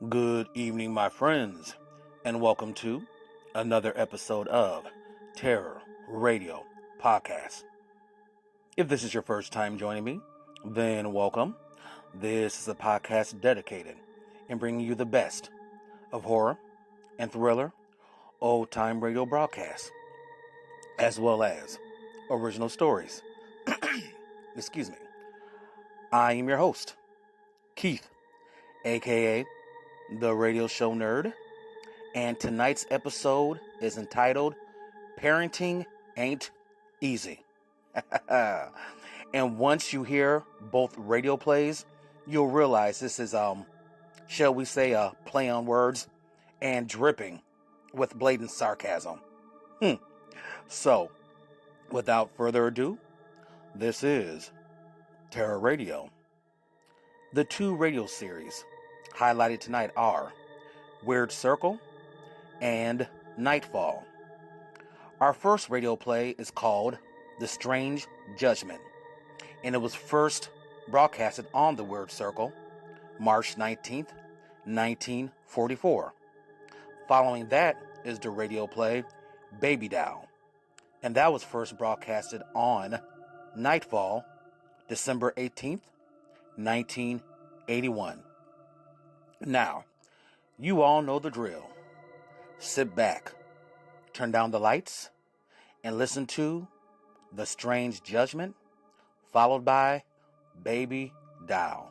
Good evening, my friends, and welcome to another episode of Terror Radio Podcast. If this is your first time joining me, then welcome. This is a podcast dedicated in bringing you the best of horror and thriller old-time radio broadcasts, as well as original stories. Excuse me. I am your host, Keith, aka the Radio Show Nerd, and tonight's episode is entitled Parenting Ain't Easy. And once you hear both radio plays, you'll realize this is, shall we say, a play on words and dripping with blatant sarcasm. So, without further ado, this is Terror Radio. The two radio series highlighted tonight are Weird Circle and Nightfall. Our first radio play is called The Strange Judgement, and it was first broadcasted on the Weird Circle, March 19th, 1944. Following that is the radio play Baby Doll, and that was first broadcasted on Nightfall, December 18th, 1981. Now, you all know the drill. Sit back, turn down the lights, and listen to The Strange Judgement, followed by Baby Doll.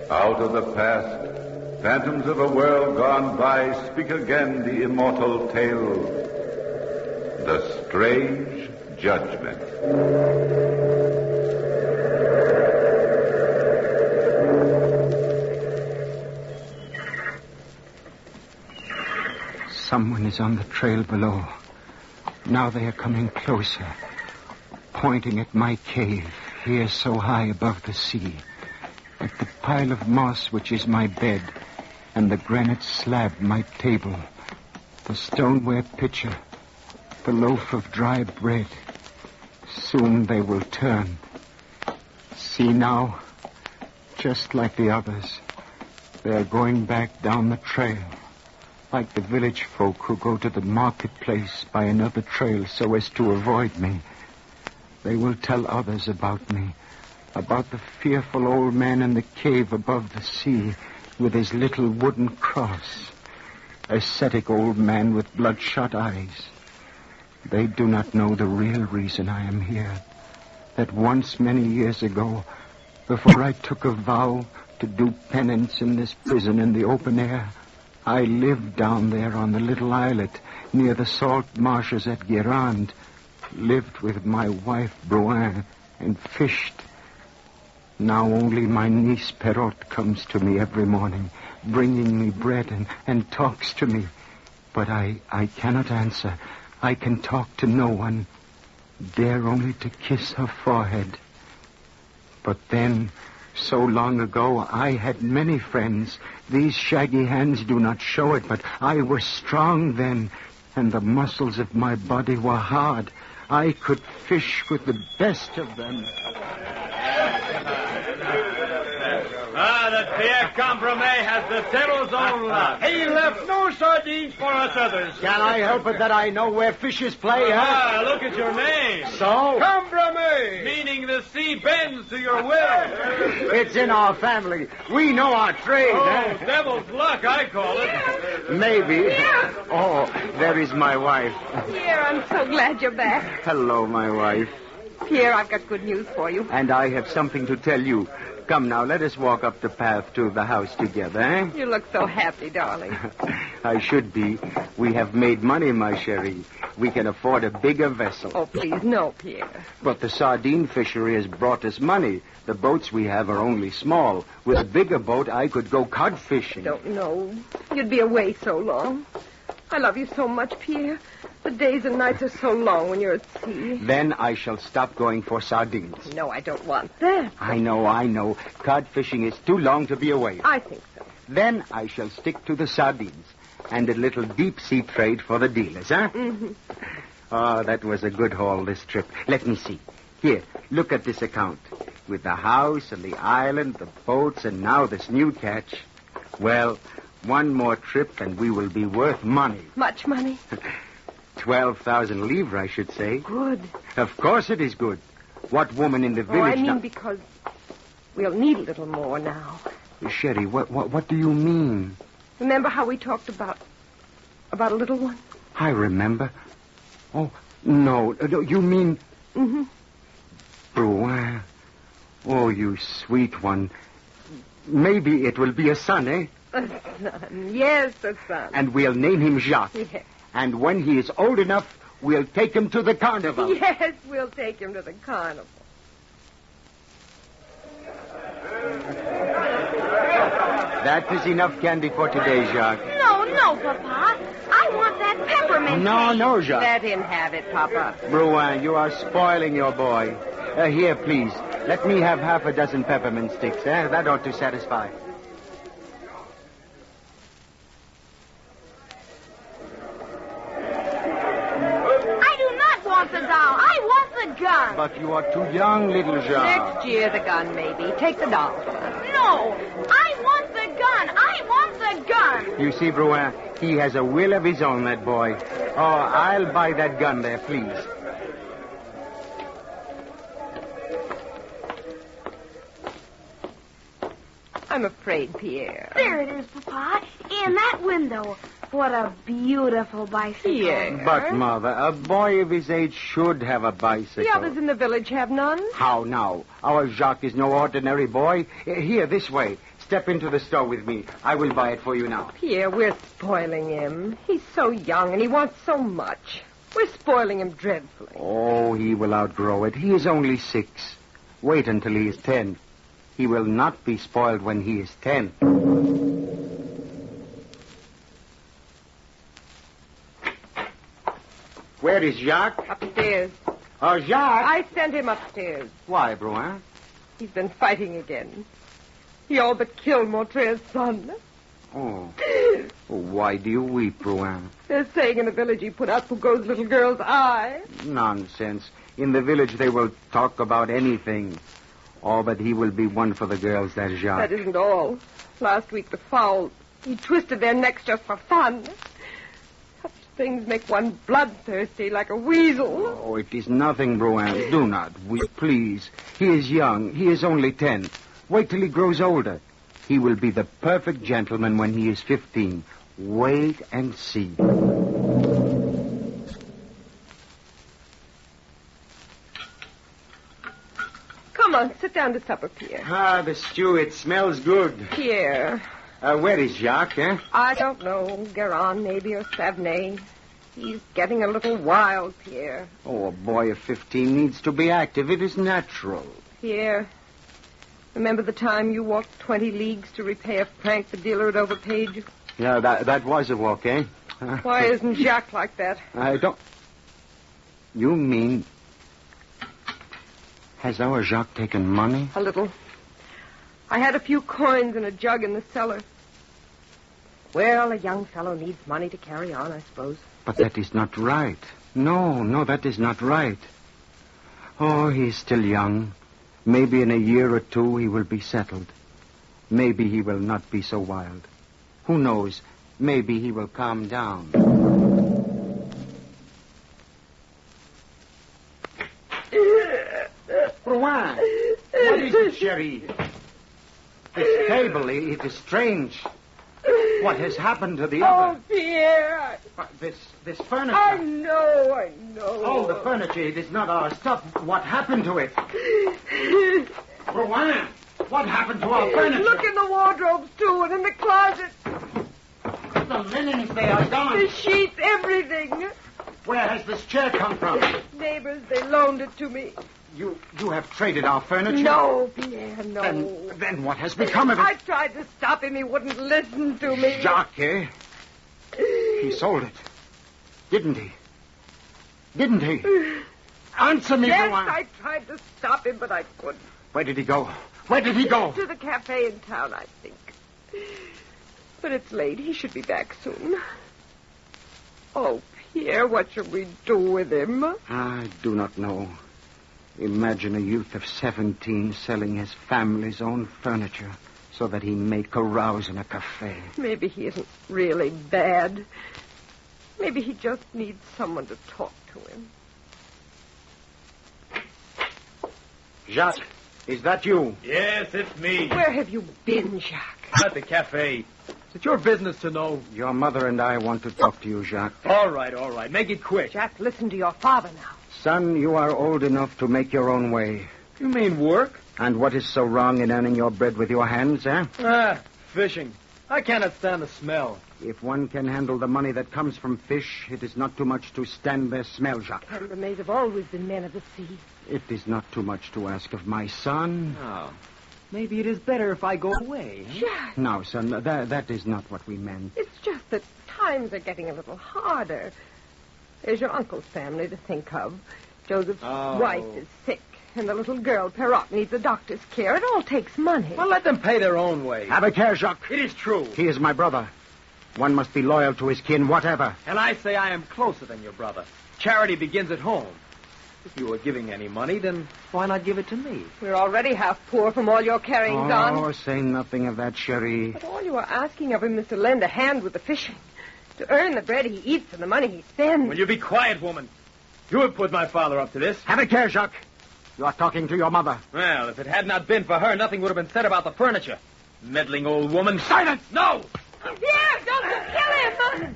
Out of the past, phantoms of a world gone by speak again the immortal tale, The Strange Judgment. Someone is on the trail below. Now they are coming closer, pointing at my cave, here so high above the sea. At the pile of moss which is my bed, and the granite slab my table, the stoneware pitcher, the loaf of dry bread. Soon they will turn. See now, just like the others, they are going back down the trail, like the village folk who go to the marketplace by another trail so as to avoid me. They will tell others about me, about the fearful old man in the cave above the sea with his little wooden cross. Ascetic old man with bloodshot eyes. They do not know the real reason I am here. That once, many years ago, before I took a vow to do penance in this prison in the open air, I lived down there on the little islet near the salt marshes at Guérande, lived with my wife Brouin, and fished. Now only my niece Perrotte comes to me every morning, bringing me bread and talks to me. But I cannot answer. I can talk to no one, dare only to kiss her forehead. But then, so long ago, I had many friends. These shaggy hands do not show it, but I was strong then, and the muscles of my body were hard. I could fish with the best of them. That Pierre Compromet has the devil's own luck. He left no sardines for us others. Can I help it that I know where fishes play, huh? Look at your name. So? Compromet, meaning the sea bends to your will. It's in our family. We know our trade, huh? Devil's luck, I call it. Maybe. Oh, there is my wife. Pierre, I'm so glad you're back. Hello, my wife. Pierre, I've got good news for you. And I have something to tell you. Come now, let us walk up the path to the house together, eh? You look so happy, darling. I should be. We have made money, my chérie. We can afford a bigger vessel. Oh, please, no, Pierre. But the sardine fishery has brought us money. The boats we have are only small. With a bigger boat, I could go cod fishing. Don't know. You'd be away so long. I love you so much, Pierre. The days and nights are so long when you're at sea. Then I shall stop going for sardines. No, I don't want that. I know. Cod fishing is too long to be away. I think so. Then I shall stick to the sardines and a little deep-sea trade for the dealers, huh? Mm-hmm. Oh, that was a good haul this trip. Let me see. Here, look at this account. With the house and the island, the boats, and now this new catch. Well, one more trip and we will be worth money. Much money? 12,000 livres, I should say. Good. Of course it is good. What woman in the village... I mean because we'll need a little more now. Sherry, what do you mean? Remember how we talked about a little one? I remember. Oh, no. You mean... Mm-hmm. Bruin. Oh, you sweet one. Maybe it will be a son, eh? A son. Yes, a son. And we'll name him Jacques. Yes. And when he is old enough, we'll take him to the carnival. Yes, we'll take him to the carnival. That is enough candy for today, Jacques. No, Papa. I want that peppermint cake. No, Jacques. Let him have it, Papa. Bruin, you are spoiling your boy. Here, please. Let me have half a dozen peppermint sticks, eh? That ought to satisfy. I do not want the doll. I want the gun. But you are too young, little Jacques. Next year, the gun, maybe. Take the doll. No, I want the gun. I want the gun. You see, Bruin, he has a will of his own, that boy. Oh, I'll buy that gun there, please. I'm afraid, Pierre. There it is, Papa. In that window. What a beautiful bicycle. Pierre. But, Mother, a boy of his age should have a bicycle. The others in the village have none. How now? Our Jacques is no ordinary boy. Here, this way. Step into the store with me. I will buy it for you now. Pierre, we're spoiling him. He's so young and he wants so much. We're spoiling him dreadfully. Oh, he will outgrow it. He is only 6. Wait until he is 10. He will not be spoiled when he is 10. Where is Jacques? Upstairs. Oh, Jacques! I sent him upstairs. Why, Bruin? He's been fighting again. He all but killed Montre's son. Oh. Why do you weep, Bruin? They're saying in the village he put out Pougaud's little girl's eye. Nonsense. In the village they will talk about anything. Oh, but he will be one for the girls, that Jacques. That isn't all. Last week the fowl, he twisted their necks just for fun. Such things make one bloodthirsty like a weasel. Oh, it is nothing, Bruin. Do not weep, please. He is young. He is only 10. Wait till he grows older. He will be the perfect gentleman when he is 15. Wait and see. Come on, sit down to supper, Pierre. Ah, the stew, it smells good. Pierre. Where is Jacques, eh? I don't know. Guérin, maybe, or Savenay. He's getting a little wild, Pierre. Oh, a boy of 15 needs to be active. It is natural. Pierre, remember the time you walked 20 leagues to repay a franc the dealer had overpaid you? Yeah, that was a walk, eh? Why isn't Jacques like that? I don't... You mean... Has our Jacques taken money? A little. I had a few coins in a jug in the cellar. Well, a young fellow needs money to carry on, I suppose. But that is not right. No, that is not right. Oh, he's still young. Maybe in a year or two he will be settled. Maybe he will not be so wild. Who knows? Maybe he will calm down. Bruin, what is it, Sherry? This table, it is strange. What has happened to the other? Oh, Pierre. This furniture. I know. Oh, the furniture, it is not our stuff. What happened to it? Bruin, what happened to our furniture? Look in the wardrobes, too, and in the closet. The linens, they are gone. The sheets, everything. Where has this chair come from? Neighbors, they loaned it to me. You have traded our furniture? No, Pierre, no. Then what has become of it? I tried to stop him. He wouldn't listen to me. Jacques, eh? He sold it. Didn't he? Didn't he? Answer me, Yes, Brouin. I tried to stop him, but I couldn't. Where did he go? Where did he go? To the cafe in town, I think. But it's late. He should be back soon. Oh, Pierre, what should we do with him? I do not know. Imagine a youth of 17 selling his family's own furniture so that he may carouse in a cafe. Maybe he isn't really bad. Maybe he just needs someone to talk to him. Jacques, is that you? Yes, it's me. Where have you been, Jacques? At the cafe. Is it your business to know? Your mother and I want to talk to you, Jacques. All right. Make it quick. Jacques, listen to your father now. Son, you are old enough to make your own way. You mean work? And what is so wrong in earning your bread with your hands, eh? Fishing. I cannot stand the smell. If one can handle the money that comes from fish, it is not too much to stand their smell, Jacques. Chambermaids have always been men of the sea. It is not too much to ask of my son. Oh. Maybe it is better if I go away. Huh? Jacques, No, son, that is not what we meant. it's just that times are getting a little harder. There's your uncle's family to think of. Joseph's wife is sick, and the little girl, Perrot, needs a doctor's care. It all takes money. Well, let them pay their own way. Have a care, Jacques. It is true. He is my brother. One must be loyal to his kin, whatever. And I say I am closer than your brother. Charity begins at home. If you were giving any money, then why not give it to me? We're already half poor from all your carryings on. Oh, say nothing of that, Cherie. But all you are asking of him is to lend a hand with the fishing, to earn the bread he eats and the money he spends. Will you be quiet, woman? You have put my father up to this. Have a care, Jacques. You are talking to your mother. Well, if it had not been for her, nothing would have been said about the furniture. Meddling old woman. Silence! No! Pierre, don't you kill him!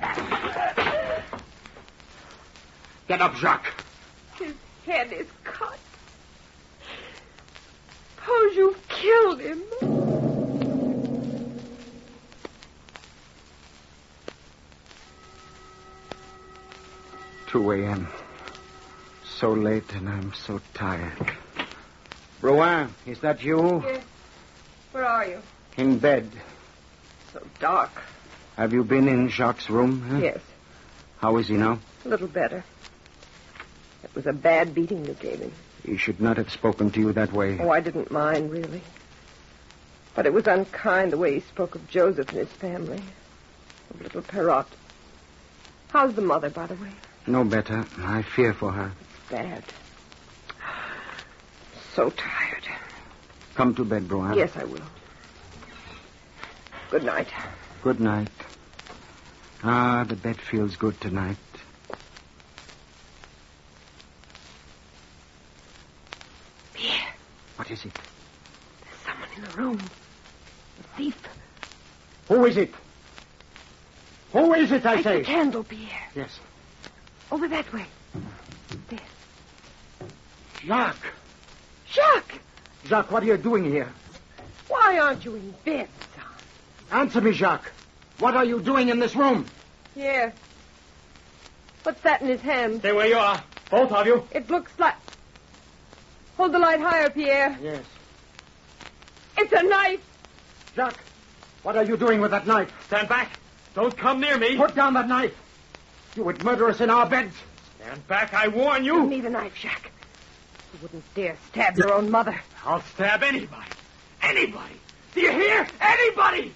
Get up, Jacques. His head is cut. Suppose you've killed him. 2 a.m. So late and I'm so tired. Brouin, is that you? Yes. Where are you? In bed. So dark. Have you been in Jacques' room? Huh? Yes, How is he now? a little better. It was a bad beating you gave him. He should not have spoken to you that way. Oh, I didn't mind, really. But it was unkind the way he spoke of Joseph and his family. Of little Perrot. How's the mother, by the way? No better. I fear for her. Bad. So tired. Come to bed, Brouin. Yes, I will. Good night. Good night. Ah, the bed feels good tonight. Pierre, What is it? there's someone in the room. A thief. Who is it? Who is it, I Light say? the candle, Pierre. Yes. Over that way. There. Jacques! Jacques! Jacques, what are you doing here? Why aren't you in bed, son? Answer me, Jacques. What are you doing in this room? Here. What's that in his hand? Stay where you are. Both of you. It looks like... Hold the light higher, Pierre. Yes. It's a knife. Jacques, what are you doing with that knife? Stand back. Don't come near me. Put down that knife. You would murder us in our beds. Stand back, I warn You you. need a knife, Jacques. You wouldn't dare stab your own mother. I'll stab anybody. Anybody. Do you hear? Anybody!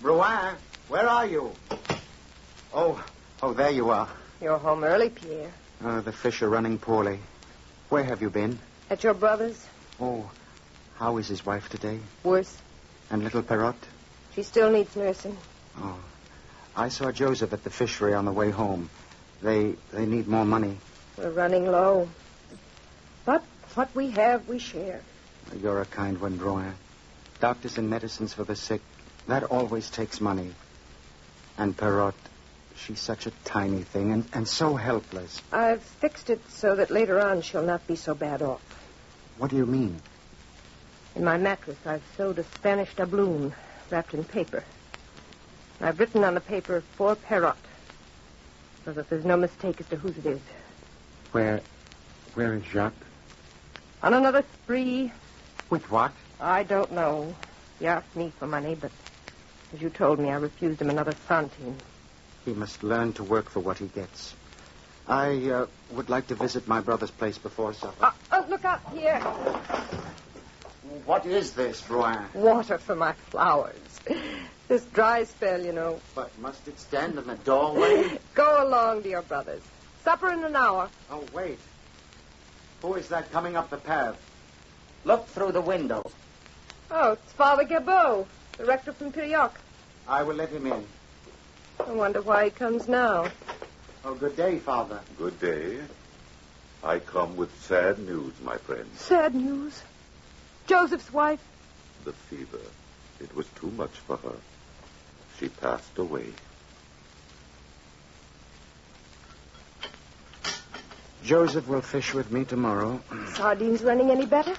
Brouin, where are you? Oh, there you are. You're home early, Pierre. The fish are running poorly. Where have you been? At your brother's? Oh, how is his wife today? Worse. And little Perrot? She still needs nursing. Oh, I saw Joseph at the fishery on the way home. They need more money. We're running low. But what we have, we share. You're a kind one, Brouin. Doctors and medicines for the sick, that always takes money. And Perrot, She's such a tiny thing and so helpless. I've fixed it so that later on she'll not be so bad off. What do you mean? In my mattress, I've sewed a Spanish doubloon wrapped in paper. I've written on the paper, "For Perrot," so that there's no mistake as to whose it is. Where is Jacques? On another spree. With what? I don't know. He asked me for money, but as you told me, I refused him another centime. He must learn to work for what he gets. I would like to visit my brother's place before supper. Look out here. What is this, Bruin? Water for my flowers. This dry spell, you know. But must it stand in the doorway? Go along to your brother's. Supper in an hour. Oh, wait. Who is that coming up the path? Look through the window. Oh, it's Father Gabot, the rector from Pirioc. I will let him in. I wonder why he comes now. Oh, good day, Father. Good day. I come with sad news, my friend. Sad news. Joseph's wife. The fever. It was too much for her. She passed away. Joseph will fish with me tomorrow. Sardines running any better?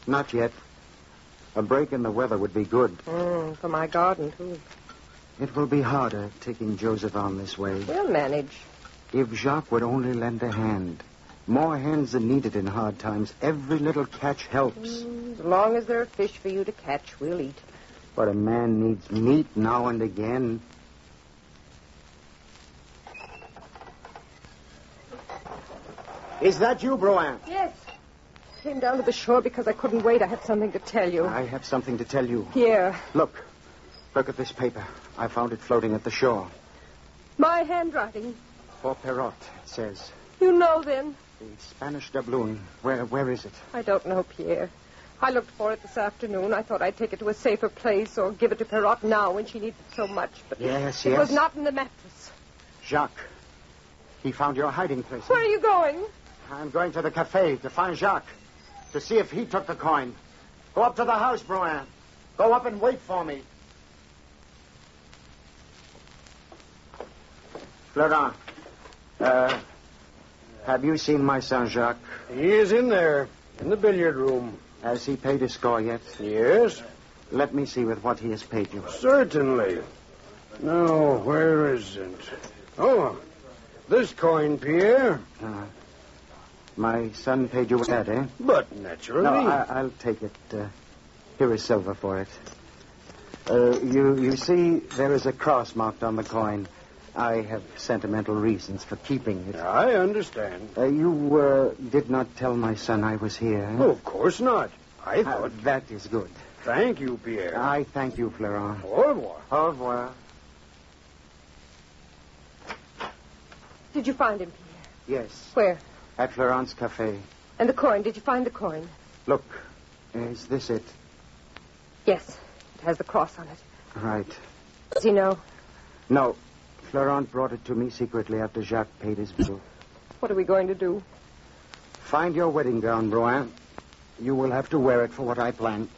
Not yet. A break in the weather would be good. For my garden, too. It will be harder taking Joseph on this way. We'll manage. If Jacques would only lend a hand. More hands are needed in hard times. Every little catch helps. As long as there are fish for you to catch, we'll eat. But a man needs meat now and again. Is that you, Bruin? Yes. Came down to the shore because I couldn't wait. I had something to tell you. I have something to tell you. Here. Look at this paper. I found it floating at the shore. My handwriting. For Perrot, it says. You know, then. The Spanish doubloon. Where is it? I don't know, Pierre. I looked for it this afternoon. I thought I'd take it to a safer place or give it to Perrot now when she needs it so much. But Yes. it was not in the mattress. Jacques. He found your hiding place. Where are you going? I'm going to the cafe to find Jacques. To see if he took the coin. Go up to the house, Bruin. Go up and wait for me. Florent, have you seen my son, Jacques? He is in there, in the billiard room. Has he paid his score yet? Yes? Let me see with what he has paid you. Certainly. No, where is it? Oh, this coin, Pierre. My son paid you with that, eh? But naturally. No, I'll take it. Here is silver for it. You see, there is a cross marked on the coin. I have sentimental reasons for keeping it. I understand. You did not tell my son I was here. Oh, of course not. I thought... That is good. Thank you, Pierre. I thank you, Florent. Au revoir. Au revoir. Did you find him, Pierre? Yes. Where? At Florent's cafe. And the coin. Did you find the coin? Look, is this it? Yes. It has the cross on it. Right. Does he know? No. Florent brought it to me secretly after Jacques paid his bill. What are we going to do? Find your wedding gown, Bruin. You will have to wear it for what I plan.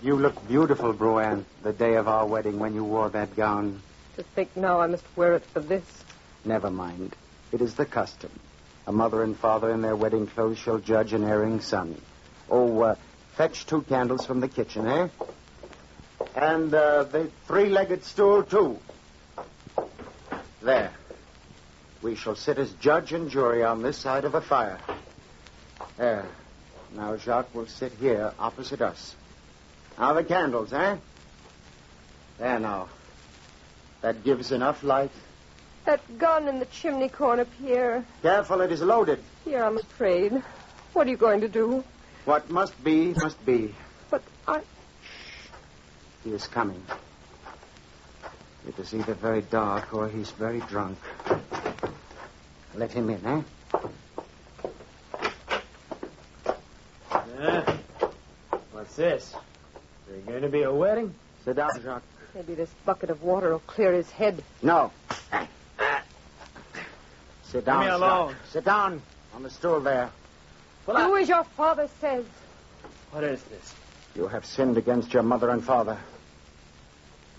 You look beautiful, Bruin, the day of our wedding when you wore that gown. To think now I must wear it for this. Never mind. It is the custom. A mother and father in their wedding clothes shall judge an erring son. Fetch 2 candles from the kitchen, eh? And the 3-legged stool, too. There. We shall sit as judge and jury on this side of a fire. There. Now Jacques will sit here opposite us. Now the candles, eh? There now. That gives enough light. That gun in the chimney corner, Pierre. Careful, it is loaded. Pierre, I'm afraid. What are you going to do? What must be, must be. But I... He is coming. It is either very dark or he's very drunk. Let him in, eh? What's this? Is there going to be a wedding? Sit down, Jacques. Maybe this bucket of water will clear his head. No. Sit down, Leave me alone. Jacques. Sit down on the stool there. Do as your father says. What is this? You have sinned against your mother and father.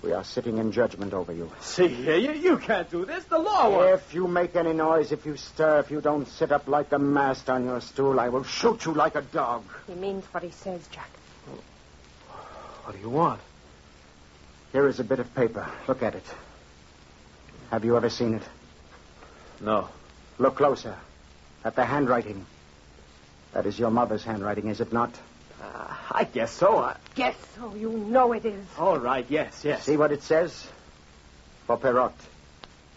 We are sitting in judgment over you. See here, you can't do this. The law won't. If you make any noise, if you stir, if you don't sit up like a mast on your stool, I will shoot you like a dog. He means what he says, Jack. What do you want? Here is a bit of paper. Look at it. Have you ever seen it? No. Look closer. At the handwriting. That is your mother's handwriting, is it not? I guess so. Guess so. You know it is. All right, yes. See what it says? For Perrot.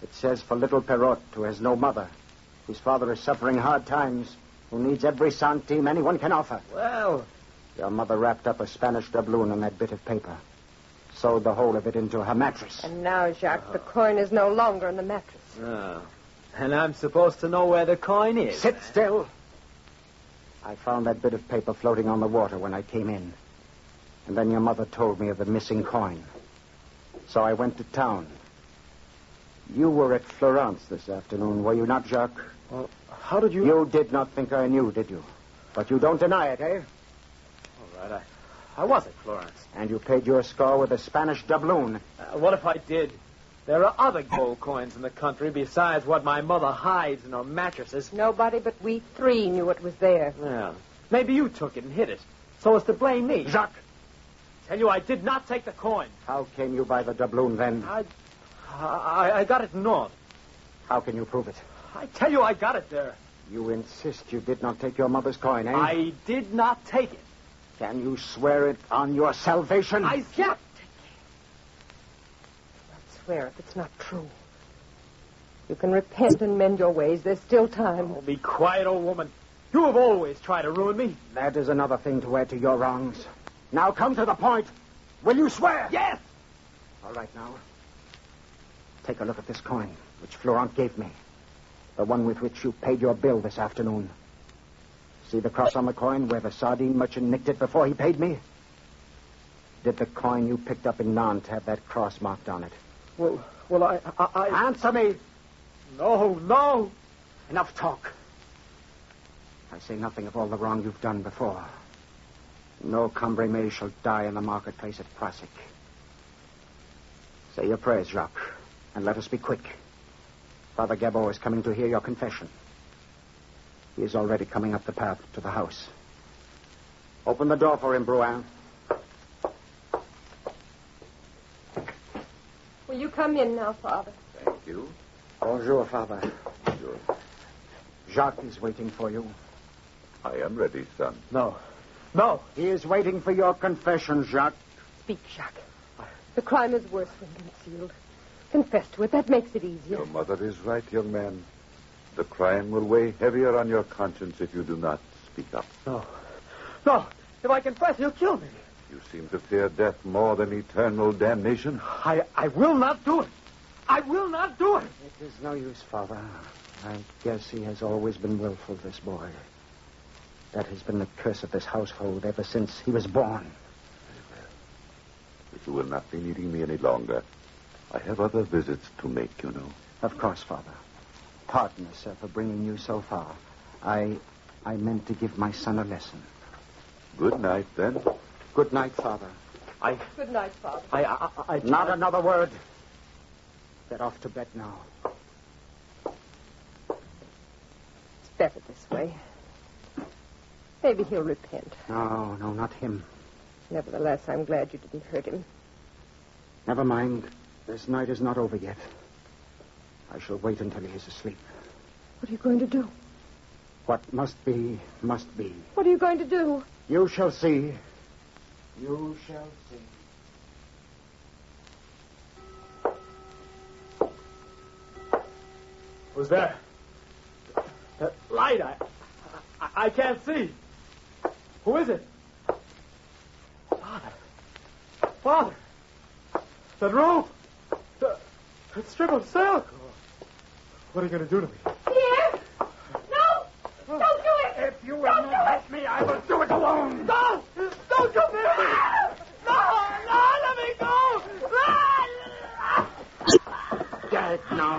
It says for little Perrot, who has no mother, whose father is suffering hard times, who needs every centime anyone can offer. Well... Your mother wrapped up a Spanish doubloon in that bit of paper. Sewed the whole of it into her mattress. And now, Jacques, the coin is no longer in the mattress. Oh. And I'm supposed to know where the coin is. Sit still. I found that bit of paper floating on the water when I came in. And then your mother told me of the missing coin. So I went to town. You were at Florence this afternoon, were you not, Jacques? Well, how did you... You did not think I knew, did you? But you don't deny it, eh? All right, I was at Florence. And you paid your score with a Spanish doubloon. What if I did? There are other gold coins in the country besides what my mother hides in her mattresses. Nobody but we three knew it was there. Well, maybe you took it and hid it, so as to blame me. Jacques! Tell you I did not take the coin. How came you by the doubloon then? I got it north. How can you prove it? I tell you I got it there. You insist you did not take your mother's coin, eh? I did not take it. Can you swear it on your salvation? I Jack! Swear if it's not true. You can repent and mend your ways. There's still time. Oh, be quiet, old woman. You have always tried to ruin me. That is another thing to add to your wrongs. Now come to the point. Will you swear? Yes! All right, now. Take a look at this coin, which Florent gave me. The one with which you paid your bill this afternoon. See the cross on the coin where the sardine merchant nicked it before he paid me? Did the coin you picked up in Nantes have that cross marked on it? Well, I... Answer me! No. Enough talk. I say nothing of all the wrong you've done before. No Cambrémé shall die in the marketplace at Prassic. Say your prayers, Jacques, and let us be quick. Father Gabot is coming to hear your confession. He is already coming up the path to the house. Open the door for him, Brouin. Will you come in now, Father? Thank you. Bonjour, Father. Bonjour. Jacques is waiting for you. I am ready, son. No. He is waiting for your confession, Jacques. Speak, Jacques. The crime is worse when concealed. Confess to it. That makes it easier. Your mother is right, young man. The crime will weigh heavier on your conscience if you do not speak up. No. If I confess, he'll kill me. You seem to fear death more than eternal damnation. I will not do it. I will not do it. It is no use, Father. I guess he has always been willful, this boy. That has been the curse of this household ever since he was born. If you will not be needing me any longer, I have other visits to make, you know. Of course, Father. Pardon us, sir, for bringing you so far. I meant to give my son a lesson. Good night, then. Good night, Father. Good night, Father. Not another word. Get off to bed now. It's better this way. Maybe he'll repent. No, not him. Nevertheless, I'm glad you didn't hurt him. Never mind. This night is not over yet. I shall wait until he is asleep. What are you going to do? What must be, must be. What are you going to do? You shall see. You shall see. Who's there? That light, I can't see. Who is it? Father. That rope. That strip of silk. What are you going to do to me? Pierre! No! Don't do it! If you will not help me, I will do it alone. Don't do me! No, let me go! Gag now.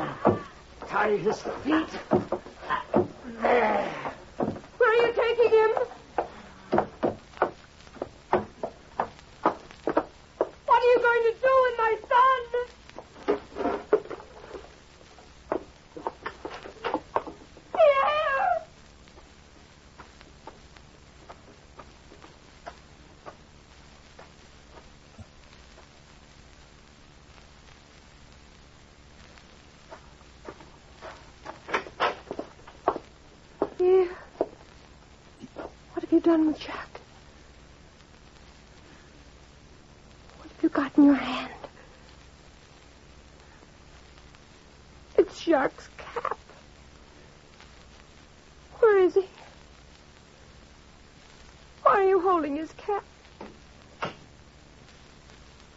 Tie his feet. There. Where are you taking him? you done with Jack? What have you got in your hand? It's Jacques' cap. Where is he? Why are you holding his cap?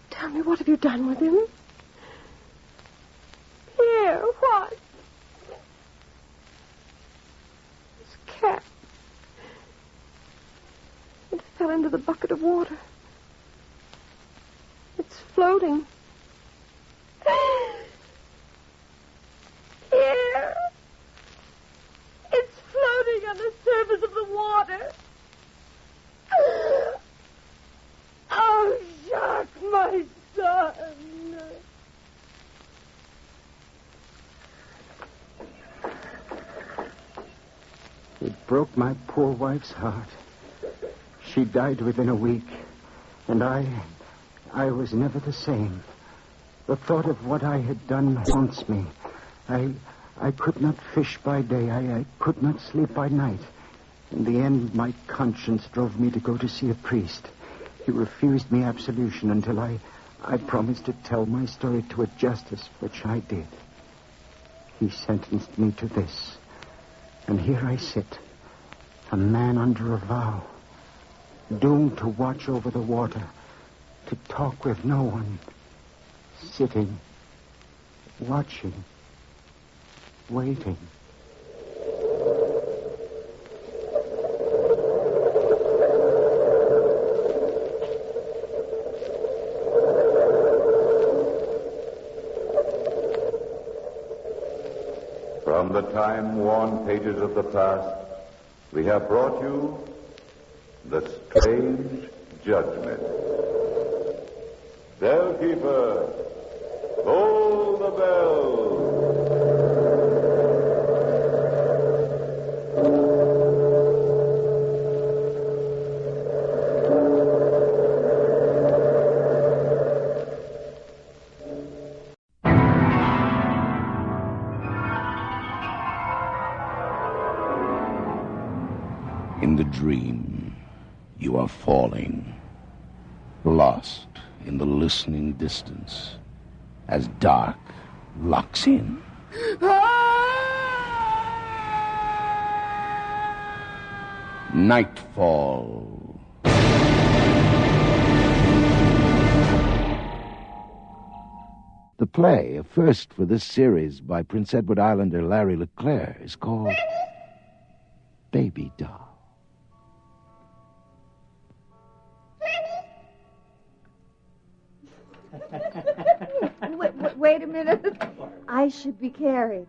Tell me, what have you done with him? Pierre, what? His cap. It fell into the bucket of water. It's floating. Pierre! It's floating on the surface of the water. Oh, Jacques, my son. It broke my poor wife's heart. She died within a week, and I was never the same. The thought of what I had done haunts me. I could not fish by day. I could not sleep by night. In the end, my conscience drove me to go to see a priest. He refused me absolution until I promised to tell my story to a justice, which I did. He sentenced me to this. And here I sit, a man under a vow, doomed to watch over the water, to talk with no one, sitting, watching, waiting. From the time-worn pages of the past, we have brought you the strange Judgment. Bellkeeper, toll the bell. In the dream, you are falling, lost in the listening distance, as dark locks in. Nightfall. The play, a first for this series by Prince Edward Islander Larry LeClaire, is called Baby Doll. Wait a minute. I should be carried.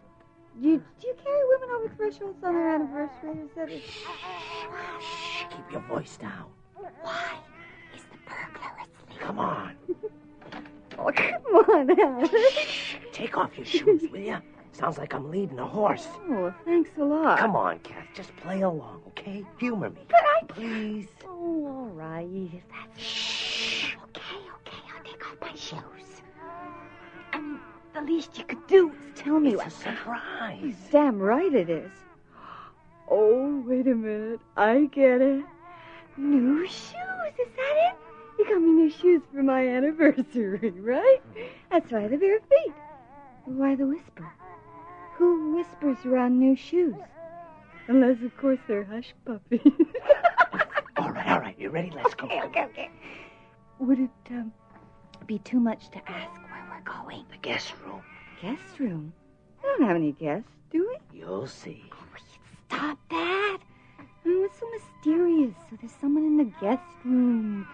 Do you carry women over thresholds on their anniversary? Is that it? Shh, keep your voice down. Why? Is the burglar asleep? Come on. Oh, come on, Alex. Take off your shoes, will you? Sounds like I'm leading a horse. Oh, thanks a lot. Come on, Kath. Just play along, okay? Humor me. But I... Please. Oh, all right. If that's... Shh. Okay. I'll take off my shoes. And the least you could do is tell me It's a surprise. Damn right it is. Oh, wait a minute. I get it. New shoes. Is that it? You got me new shoes for my anniversary, right? That's why the bare feet. Why the whisper? Who whispers around new shoes? Unless, of course, they're hush puppies. All right. You ready? Let's go. Okay. Would it be too much to ask where we're going? The guest room. Guest room? We don't have any guests, do we? You'll see. Oh, stop that. What's so mysterious? So there's someone in the guest room.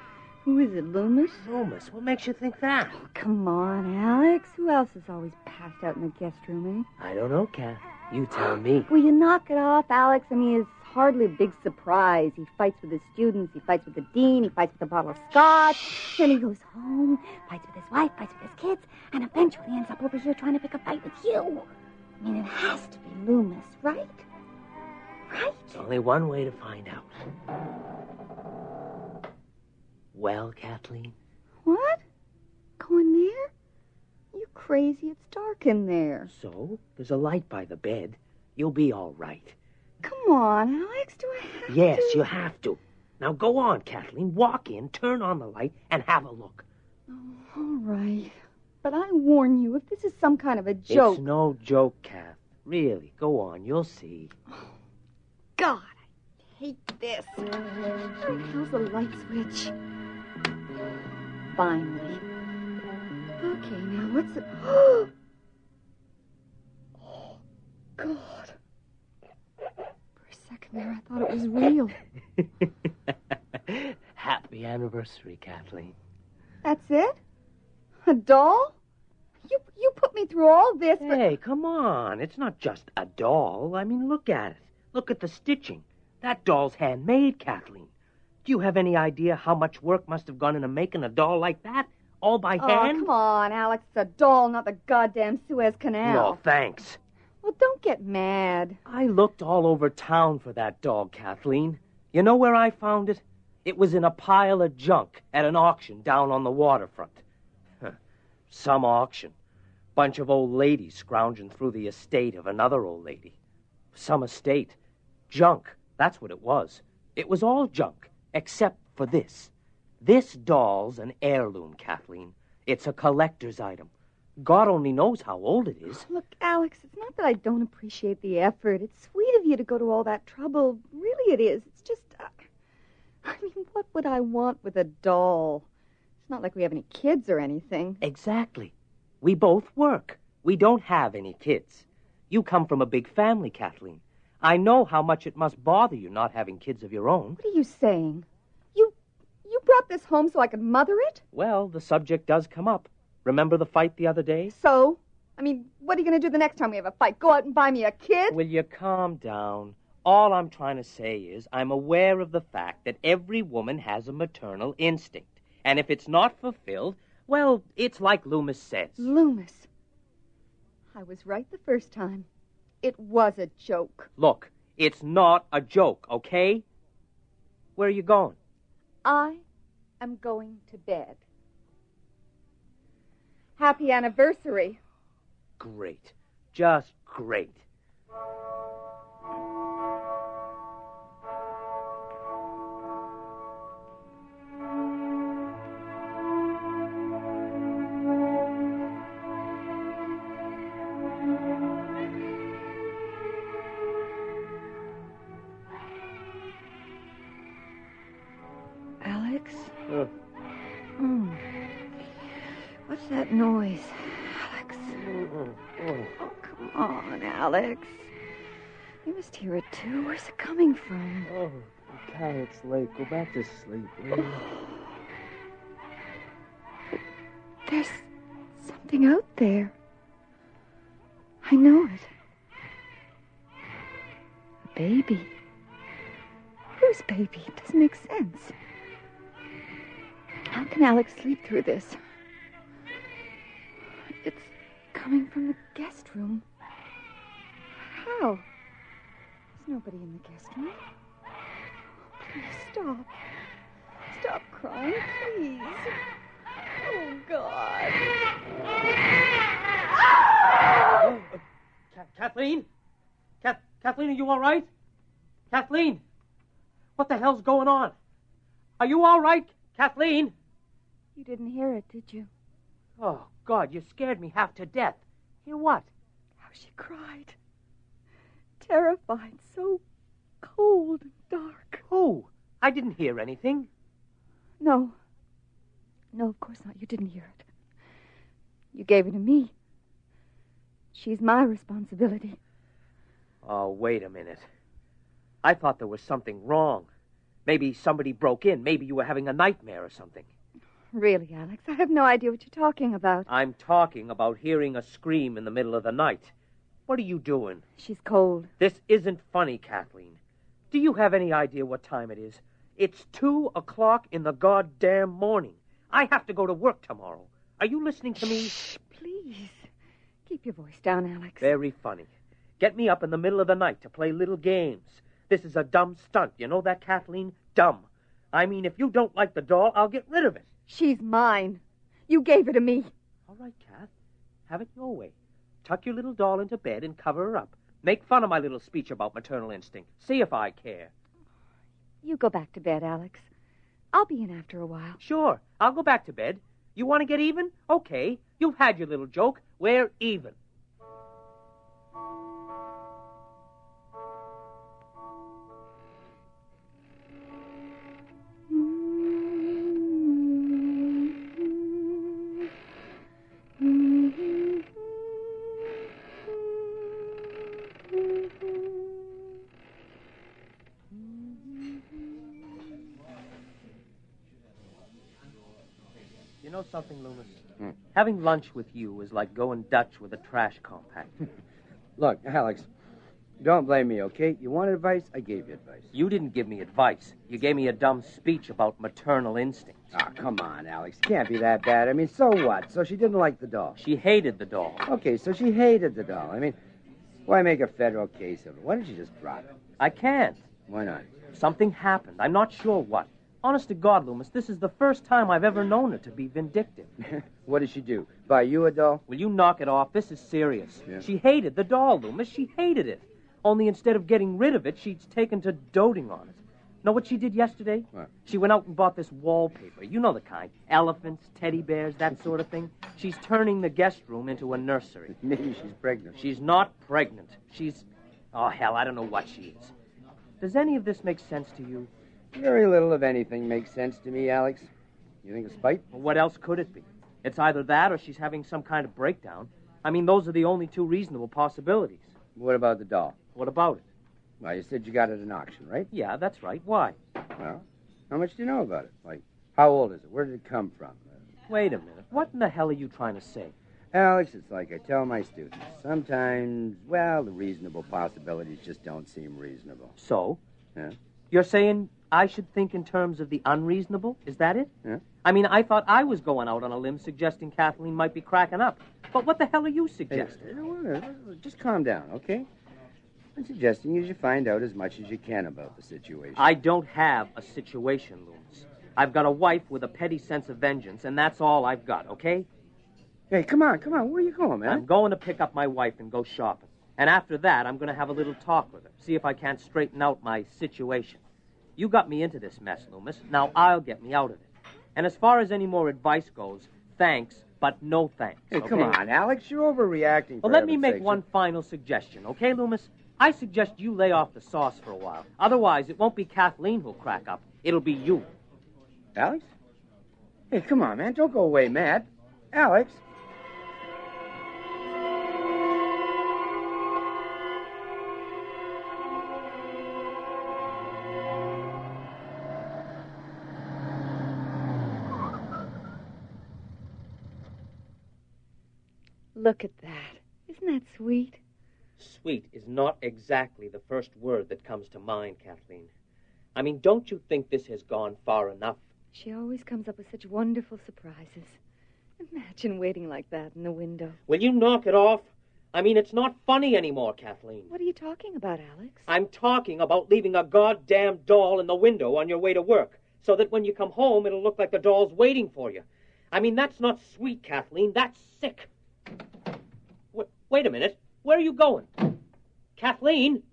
Who is it, Loomis? Loomis? What makes you think that? Oh, come on, Alex. Who else is always passed out in the guest room, eh? I don't know, Kath. You tell me. Will you knock it off, Alex? I mean, it's hardly a big surprise. He fights with his students. He fights with the dean. He fights with a bottle of scotch. Then he goes home, fights with his wife, fights with his kids, and eventually ends up over here trying to pick a fight with you. I mean, it has to be Loomis, right? Right? There's only one way to find out. Well, Kathleen? What? Go in there? You crazy? It's dark in there. So? There's a light by the bed. You'll be all right. Come on, Alex. Do I have Yes, to? you have to. Now go on, Kathleen. Walk in, turn on the light, and have a look. Oh, all right. But I warn you, if this is some kind of a joke... It's no joke, Kath. Really, go on. You'll see. God, I hate this. How's the light switch? Finally. Okay, now what's the... Oh, God. For a second there, I thought it was real. Happy anniversary, Kathleen. That's it? A doll? You put me through all this, but... Hey, come on. It's not just a doll. I mean, look at it. Look at the stitching. That doll's handmade, Kathleen. Do you have any idea how much work must have gone into making a doll like that? All by hand? Oh, come on, Alex. It's a doll, not the goddamn Suez Canal. No, thanks. Well, don't get mad. I looked all over town for that doll, Kathleen. You know where I found it? It was in a pile of junk at an auction down on the waterfront. Some auction. Bunch of old ladies scrounging through the estate of another old lady. Some estate. Junk. That's what it was. It was all junk, except for this. This doll's an heirloom, Kathleen. It's a collector's item. God only knows how old it is. Look, Alex, it's not that I don't appreciate the effort. It's sweet of you to go to all that trouble. Really it is. It's just... I mean, what would I want with a doll? It's not like we have any kids or anything. Exactly. We both work. We don't have any kids. You come from a big family, Kathleen. I know how much it must bother you not having kids of your own. What are you saying? You brought this home so I could mother it? Well, the subject does come up. Remember the fight the other day? So? I mean, what are you going to do the next time we have a fight? Go out and buy me a kid? Will you calm down? All I'm trying to say is I'm aware of the fact that every woman has a maternal instinct. And if it's not fulfilled, well, it's like Loomis says. Loomis. I was right the first time. It was a joke. Look, it's not a joke, okay? Where are you going? I am going to bed. Happy anniversary. Great. Just great. Alex? What's that noise? Alex? Oh, come on, Alex. You must hear it, too. Where's it coming from? Oh, Cal, it's late. Go back to sleep, will you? There's something out there. I know it. A baby. Whose baby? It doesn't make sense. How can Alex sleep through this? It's coming from the guest room. How? There's nobody in the guest room. Please stop. Stop crying, please. Oh, God. Kathleen? Kathleen, are you all right? Kathleen? What the hell's going on? Are you all right, Kathleen? You didn't hear it, did you? Oh, God, you scared me half to death. Hear what? How she cried. Terrified, so cold and dark. Who? I didn't hear anything. No. No, of course not. You didn't hear it. You gave her to me. She's my responsibility. Oh, wait a minute. I thought there was something wrong. Maybe somebody broke in. Maybe you were having a nightmare or something. Really, Alex, I have no idea what you're talking about. I'm talking about hearing a scream in the middle of the night. What are you doing? She's cold. This isn't funny, Kathleen. Do you have any idea what time it is? It's 2:00 in the goddamn morning. I have to go to work tomorrow. Are you listening to me? Shh, please. Keep your voice down, Alex. Very funny. Get me up in the middle of the night to play little games. This is a dumb stunt. You know that, Kathleen? Dumb. I mean, if you don't like the doll, I'll get rid of it. She's mine. You gave her to me. All right, Kath. Have it your way. Tuck your little doll into bed and cover her up. Make fun of my little speech about maternal instinct. See if I care. You go back to bed, Alex. I'll be in after a while. Sure, I'll go back to bed. You want to get even? Okay, you've had your little joke. We're even. You know something, Loomis? Having lunch with you is like going Dutch with a trash compactor. Look, Alex, don't blame me, okay? You wanted advice? I gave you advice. You didn't give me advice. You gave me a dumb speech about maternal instincts. Ah, come on, Alex. Can't be that bad. I mean, so what? So she didn't like the doll. She hated the doll. Okay, so she hated the doll. I mean, why make a federal case of it? Why don't you just drop it? I can't. Why not? Something happened. I'm not sure what. Honest to God, Loomis, this is the first time I've ever known her to be vindictive. What did she do? Buy you a doll? Will you knock it off? This is serious. Yeah. She hated the doll, Loomis. She hated it. Only instead of getting rid of it, she's taken to doting on it. Know what she did yesterday? What? She went out and bought this wallpaper. You know the kind. Elephants, teddy bears, that sort of thing. She's turning the guest room into a nursery. Maybe she's pregnant. She's not pregnant. She's... Oh, hell, I don't know what she is. Does any of this make sense to you? Very little of anything makes sense to me, Alex. You think it's spite? Well, what else could it be? It's either that or she's having some kind of breakdown. I mean, those are the only two reasonable possibilities. What about the doll? What about it? Well, you said you got it at an auction, right? Yeah, that's right. Why? Well, how much do you know about it? Like, how old is it? Where did it come from? Wait a minute. What in the hell are you trying to say? Alex, it's like I tell my students. Sometimes, well, the reasonable possibilities just don't seem reasonable. So? Yeah? You're saying I should think in terms of the unreasonable? Is that it? Yeah? I mean, I thought I was going out on a limb suggesting Kathleen might be cracking up. But what the hell are you suggesting? Hey, just calm down, okay? I'm suggesting you should find out as much as you can about the situation. I don't have a situation, Loomis. I've got a wife with a petty sense of vengeance, and that's all I've got, okay? Hey, come on. Where are you going, man? I'm going to pick up my wife and go shopping. And after that, I'm going to have a little talk with her, see if I can't straighten out my situation. You got me into this mess, Loomis. Now I'll get me out of it. And as far as any more advice goes, thanks, but no thanks. Hey, okay? come on, Alex. You're overreacting. Well, let me make one final suggestion, okay, Loomis? I suggest you lay off the sauce for a while. Otherwise, it won't be Kathleen who'll crack up. It'll be you. Alex? Hey, come on, man. Don't go away mad. Alex? Look at that. Isn't that sweet? Sweet is not exactly the first word that comes to mind, Kathleen. I mean, don't you think this has gone far enough? She always comes up with such wonderful surprises. Imagine waiting like that in the window. Will you knock it off? I mean, it's not funny anymore, Kathleen. What are you talking about, Alex? I'm talking about leaving a goddamn doll in the window on your way to work, so that when you come home, it'll look like the doll's waiting for you. I mean, that's not sweet, Kathleen. That's sick. Wait a minute. Where are you going? Kathleen?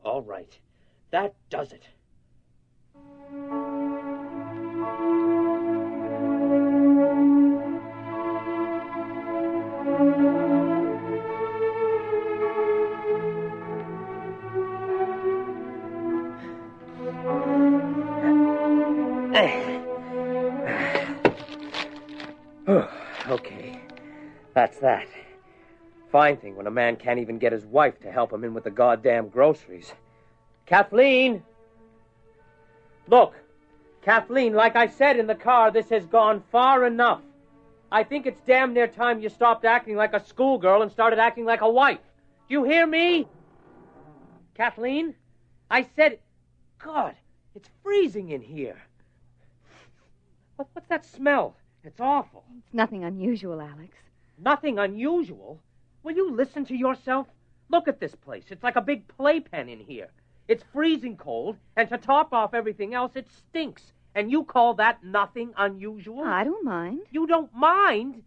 All right. That does it. Okay. That's that. Fine thing when a man can't even get his wife to help him in with the goddamn groceries. Kathleen! Look, Kathleen, like I said in the car, this has gone far enough. I think it's damn near time you stopped acting like a schoolgirl and started acting like a wife. Do you hear me? Kathleen? I said... God, it's freezing in here. What's that smell? It's awful. It's nothing unusual, Alex. Nothing unusual? Will you listen to yourself? Look at this place. It's like a big playpen in here. It's freezing cold, and to top off everything else, it stinks. And you call that nothing unusual? I don't mind. You don't mind?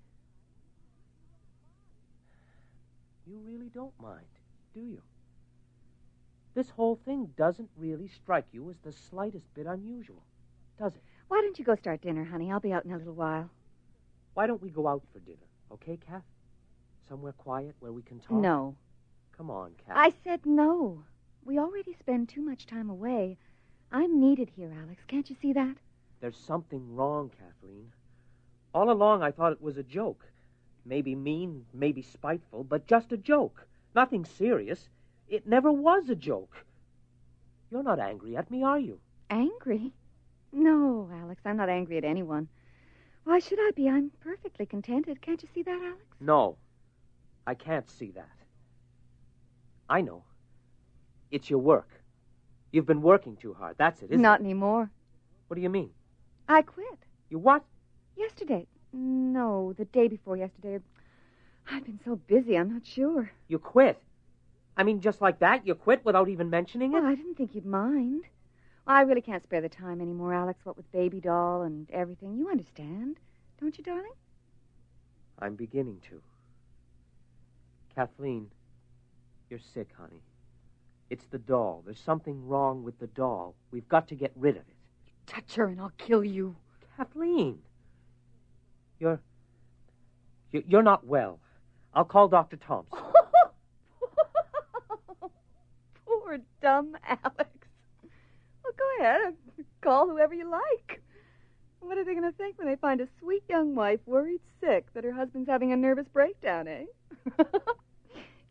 You really don't mind, do you? This whole thing doesn't really strike you as the slightest bit unusual, does it? Why don't you go start dinner, honey? I'll be out in a little while. Why don't we go out for dinner, okay, Kath? Somewhere quiet where we can talk? No. Come on, Kath. I said no. We already spend too much time away. I'm needed here, Alex. Can't you see that? There's something wrong, Kathleen. All along I thought it was a joke. Maybe mean, maybe spiteful, but just a joke. Nothing serious. It never was a joke. You're not angry at me, are you? Angry? No, Alex, I'm not angry at anyone. Why should I be? I'm perfectly contented. Can't you see that, Alex? No, I can't see that. I know. It's your work. You've been working too hard. That's it, isn't Not it? anymore. What do you mean? I quit. You what? Yesterday. No, the day before yesterday. I've been so busy, I'm not sure. You quit? I mean, just like that? You quit without even mentioning it? Well, I didn't think you'd mind. I really can't spare the time anymore, Alex, what with baby doll and everything. You understand, don't you, darling? I'm beginning to. Kathleen, you're sick, honey. It's the doll. There's something wrong with the doll. We've got to get rid of it. Touch her and I'll kill you. Kathleen, you're not well. I'll call Dr. Thompson. Poor dumb Alex. Well, go ahead. Call whoever you like. What are they going to think when they find a sweet young wife worried sick that her husband's having a nervous breakdown, eh?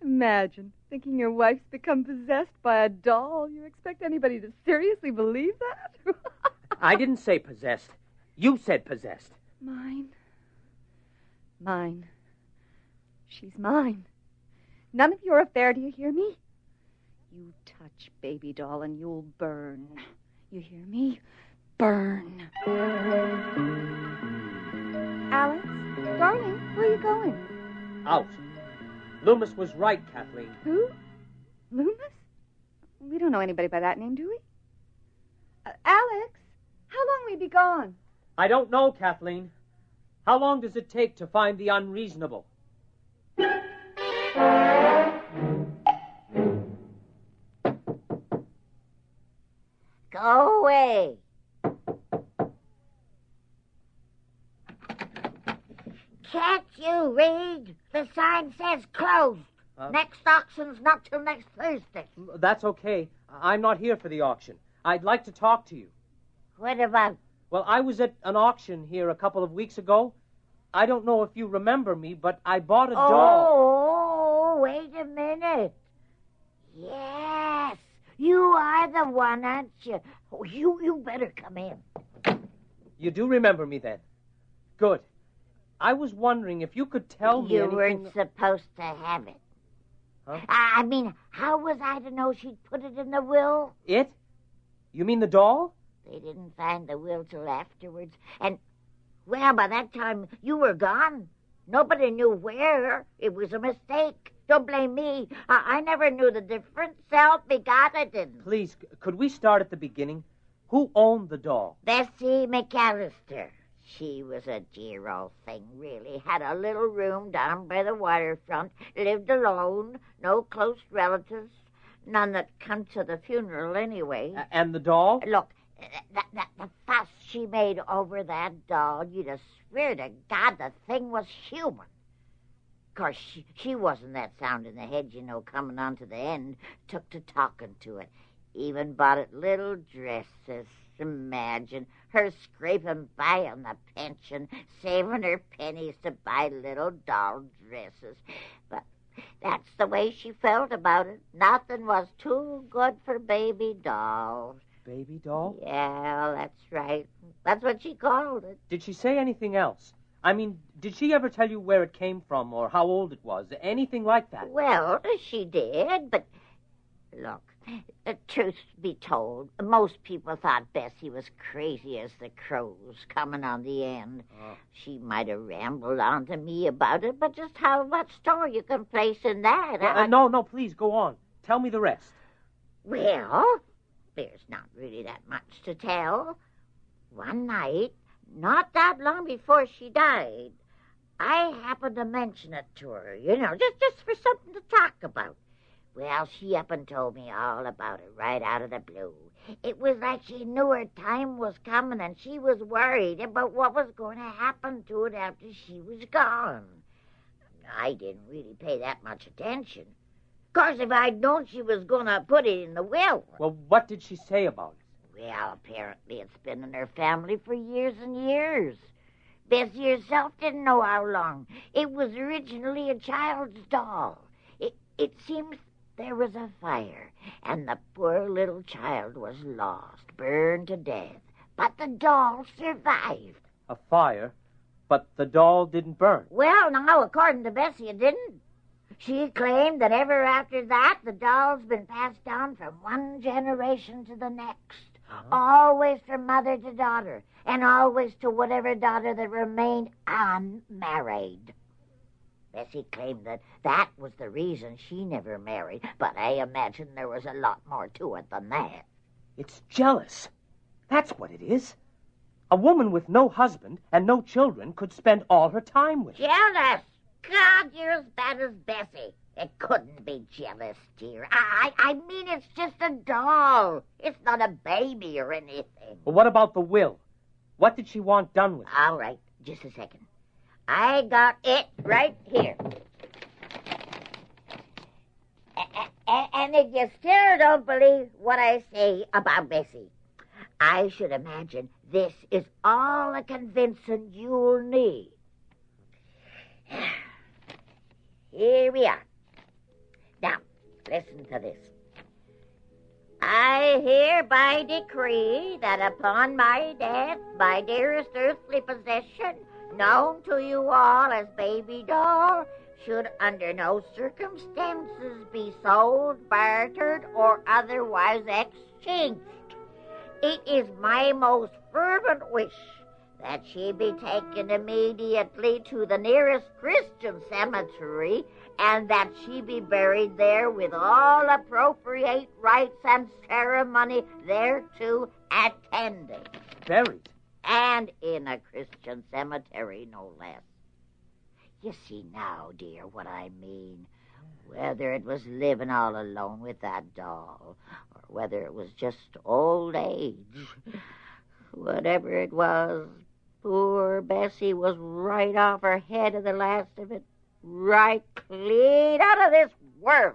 Imagine thinking your wife's become possessed by a doll. You expect anybody to seriously believe that? I didn't say possessed. You said possessed. Mine. Mine. She's mine. None of your affair, do you hear me? You touch baby doll and you'll burn. You hear me? Burn. Alex, darling, where are you going? Out. Loomis was right, Kathleen. Who? Loomis? We don't know anybody by that name, do we? Alex, how long will you be gone? I don't know, Kathleen. How long does it take to find the unreasonable? Go away. Can't you read? The sign says closed. Next auction's not till next Thursday. That's okay. I'm not here for the auction. I'd like to talk to you. What about? Well, I was at an auction here a couple of weeks ago. I don't know if you remember me, but I bought a doll. Oh, wait a minute. Yes, you are the one, aren't you? Oh, you better come in. You do remember me then? Good. I was wondering if you could tell me You anything... weren't supposed to have it. Huh? I mean, how was I to know she'd put it in the will? It? You mean the doll? They didn't find the will till afterwards. And, well, by that time, you were gone. Nobody knew where. It was a mistake. Don't blame me. I never knew the difference. Self begot I didn't. Please, could we start at the beginning? Who owned the doll? Bessie McAllister. She was a dear old thing, really. Had a little room down by the waterfront. Lived alone. No close relatives. None that come to the funeral anyway. And the doll? Look, the fuss she made over that doll, you'd have swear to God the thing was human. Of course, she wasn't that sound in the head, you know, coming on to the end. Took to talking to it. Even bought it little dresses. Imagine her scraping by on the pension, saving her pennies to buy little doll dresses. But that's the way she felt about it. Nothing was too good for baby dolls. Baby doll? Yeah, that's right. That's what she called it. Did she say anything else? I mean, did she ever tell you where it came from or how old it was? Anything like that? Well, she did, but look, the truth be told, most people thought Bessie was crazy as the crows coming on the end. Oh. She might have rambled on to me about it, but just what store you can place in that? Well, no, please, go on. Tell me the rest. Well, there's not really that much to tell. One night, not that long before she died, I happened to mention it to her, you know, just for something to talk about. Well, she up and told me all about it right out of the blue. It was like she knew her time was coming and she was worried about what was going to happen to it after she was gone. I didn't really pay that much attention. Of course, if I'd known she was going to put it in the will. Well, what did she say about it? Well, apparently it's been in her family for years and years. Bessie herself didn't know how long. It was originally a child's doll. It seems there was a fire, and the poor little child was lost, burned to death. But the doll survived. A fire? But the doll didn't burn. Well, now, according to Bessie, it didn't. She claimed that ever after that, the doll's been passed down from one generation to the next. Always from mother to daughter, and always to whatever daughter that remained unmarried. Bessie claimed that was the reason she never married, but I imagine there was a lot more to it than that. It's jealous. That's what it is. A woman with no husband and no children could spend all her time with. Jealous? God, you're as bad as Bessie. It couldn't be jealous, dear. I mean, it's just a doll. It's not a baby or anything. Well, what about the will? What did she want done with it? All right, just a second. I got it right here. And if you still don't believe what I say about Bessie, I should imagine this is all the convincing you'll need. Here we are. Now, listen to this. I hereby decree that upon my death, my dearest earthly possession, known to you all as Baby Doll, should under no circumstances be sold, bartered, or otherwise exchanged. It is my most fervent wish that she be taken immediately to the nearest Christian cemetery, and that she be buried there with all appropriate rites and ceremony thereto attending. Buried? And in a Christian cemetery, no less. You see now, dear, what I mean. Whether it was living all alone with that doll, or whether it was just old age. Whatever it was, poor Bessie was right off her head of the last of it. Right clean out of this world.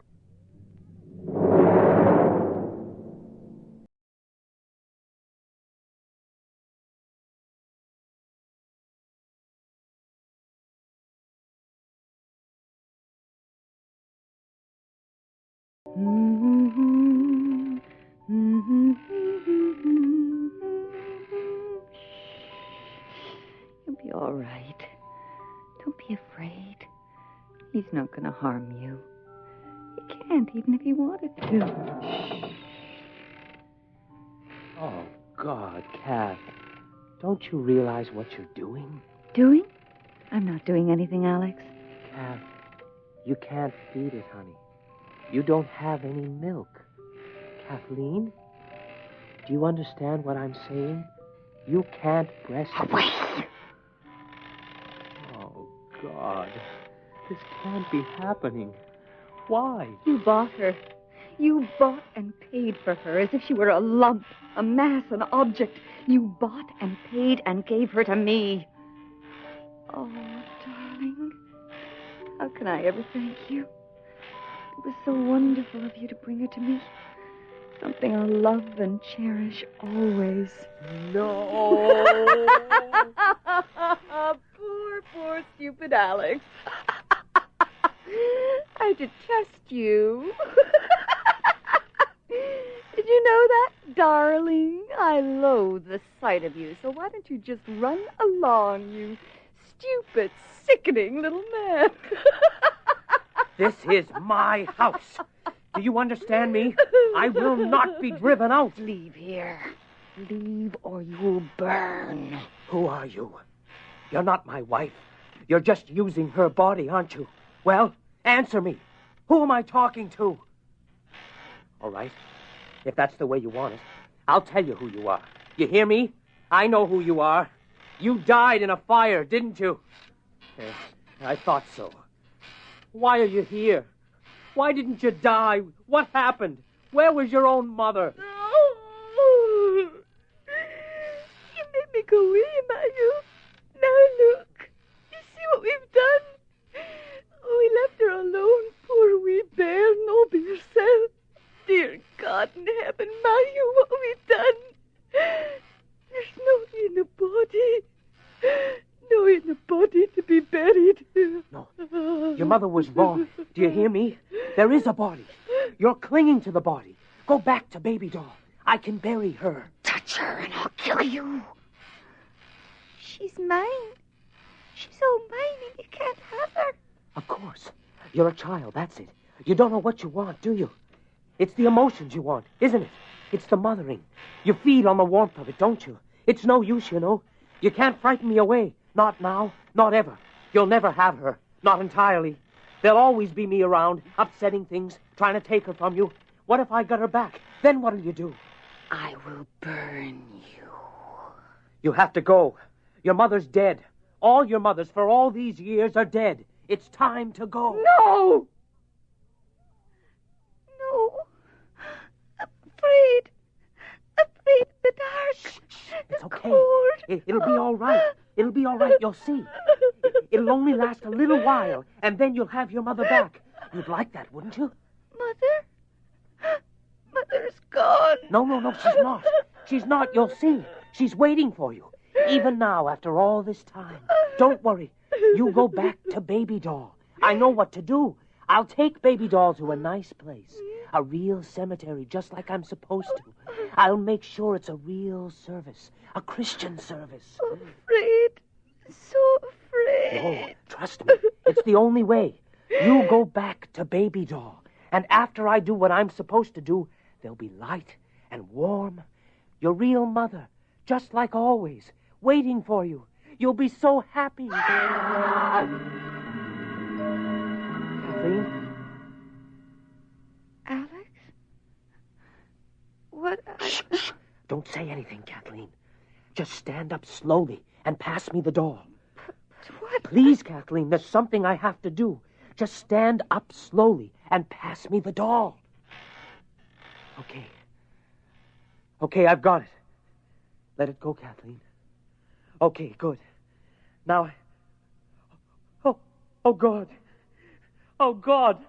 You'll be all right. Don't be afraid. He's not going to harm you. He can't, even if he wanted to. Oh, God, Kath. Don't you realize what you're doing? Doing? I'm not doing anything, Alex. Kath, you can't feed it, honey. You don't have any milk. Kathleen, do you understand what I'm saying? You can't breastfeed. Away! Oh, God. This can't be happening. Why? You bought her. You bought and paid for her as if she were a lump, a mass, an object. You bought and paid and gave her to me. Oh, darling. How can I ever thank you? It was so wonderful of you to bring her to me. Something I'll love and cherish always. No. Poor, stupid Alex. I detest you. Did you know that, darling? I loathe the sight of you, so why don't you just run along, you stupid, sickening little man? This is my house. Do you understand me? I will not be driven out. Leave here. Leave or you'll burn. Who are you? You're not my wife. You're just using her body, aren't you? Well, answer me. Who am I talking to? All right. If that's the way you want it, I'll tell you who you are. You hear me? I know who you are. You died in a fire, didn't you? Yes, I thought so. Why are you here? Why didn't you die? What happened? Where was your own mother? Oh, you made me go away, Mario. Now look. You see what we've done? Oh, we left her alone. Poor wee bear, no be herself. Dear God in heaven, Mario, what have we done? There's no in the body. No in the body to be buried. No, your mother was wrong. Do you hear me? There is a body. You're clinging to the body. Go back to Baby Doll. I can bury her. Touch her and I'll kill you. She's mine. She's all mine and you can't have her. Of course. You're a child, that's it. You don't know what you want, do you? It's the emotions you want, isn't it? It's the mothering. You feed on the warmth of it, don't you? It's no use, you know. You can't frighten me away. Not now, not ever. You'll never have her. Not entirely. There'll always be me around, upsetting things, trying to take her from you. What if I got her back? Then what'll you do? I will burn you. You have to go. Your mother's dead. All your mothers for all these years are dead. It's time to go. No! No. Afraid. Afraid of the dark. It's the okay. cold. It'll be all right. It'll be all right. You'll see. It'll only last a little while, and then you'll have your mother back. You'd like that, wouldn't you? Mother? Mother's gone. No, she's not. She's not. You'll see. She's waiting for you. Even now, after all this time. Don't worry. You go back to Baby Doll. I know what to do. I'll take Baby Doll to a nice place. A real cemetery, just like I'm supposed to. I'll make sure it's a real service. A Christian service. Afraid. So afraid. No, trust me. It's the only way. You go back to Baby Doll. And after I do what I'm supposed to do, there'll be light and warm. Your real mother, just like always, waiting for you. You'll be so happy. Kathleen? Alex? What? Shh. Don't say anything, Kathleen. Just stand up slowly and pass me the doll. But what? Please, Kathleen, there's something I have to do. Just stand up slowly and pass me the doll. Okay, I've got it. Let it go, Kathleen. Okay, good. Now, oh, God. Oh, God.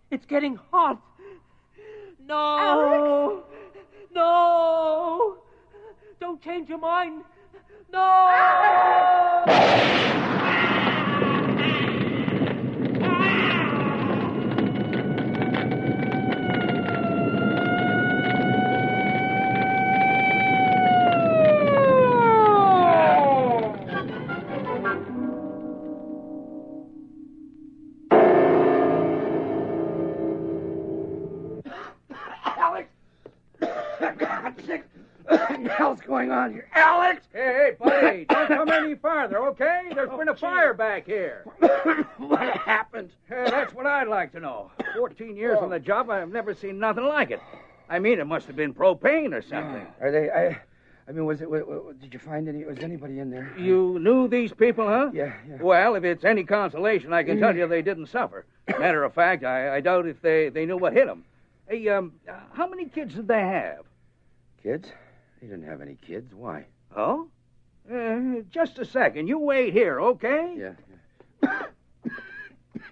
It's getting hot. No. Alex? No. Don't change your mind. No. What's going on here? Alex! Hey, buddy, don't come any farther, okay? There's been a fire back here. What happened? That's what I'd like to know. 14 years on the job, I've never seen nothing like it. I mean, it must have been propane or something. Are they... I mean, did you find any... Was anybody in there? You knew these people, huh? Yeah. Well, if it's any consolation, I can tell you they didn't suffer. Matter of fact, I doubt if they knew what hit them. Hey, how many kids did they have? Kids? They didn't have any kids. Why? Oh? Just a second. You wait here, okay? Yeah.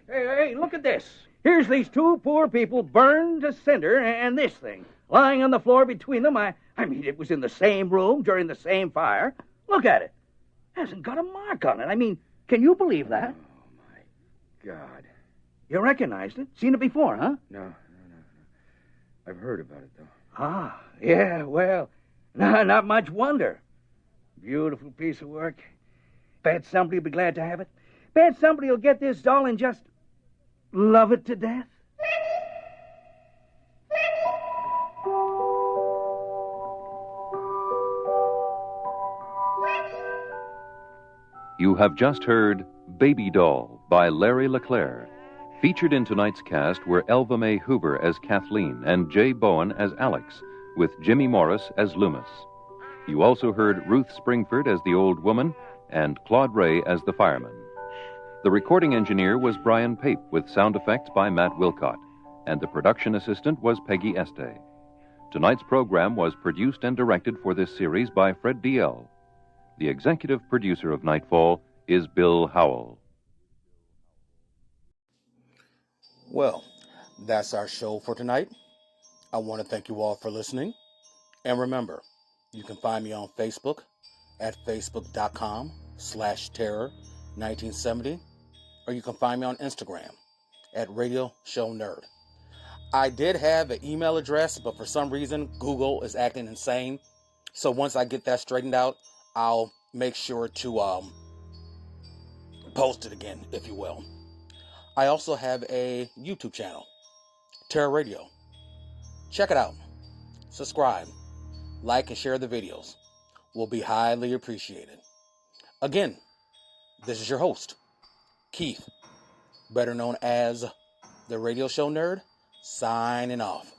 Hey, look at this. Here's these two poor people burned to cinder, and this thing lying on the floor between them. I mean, it was in the same room during the same fire. Look at it. Hasn't got a mark on it. I mean, can you believe that? Oh, my God. You recognized it? Seen it before, huh? No. I've heard about it, though. Ah, yeah, well, not much wonder. Beautiful piece of work. Bet somebody will be glad to have it. Bet somebody will get this doll and just love it to death. You have just heard Baby Doll by Larry LeClaire. Featured in tonight's cast were Elva Mae Huber as Kathleen and Jay Bowen as Alex, with Jimmy Morris as Loomis. You also heard Ruth Springford as the old woman and Claude Ray as the fireman. The recording engineer was Brian Pape, with sound effects by Matt Wilcott. and the production assistant was Peggy Este. Tonight's program was produced and directed for this series by Fred D.L. The executive producer of Nightfall is Bill Howell. Well, that's our show for tonight. I want to thank you all for listening. And remember, you can find me on Facebook at facebook.com/terror1970, or you can find me on Instagram at Radio Show Nerd. I did have an email address, but for some reason, Google is acting insane. So once I get that straightened out, I'll make sure to post it again, if you will. I also have a YouTube channel, Terror Radio. Check it out. Subscribe, like, and share the videos. Will be highly appreciated. Again, this is your host, Keith, better known as the Radio Show Nerd, signing off.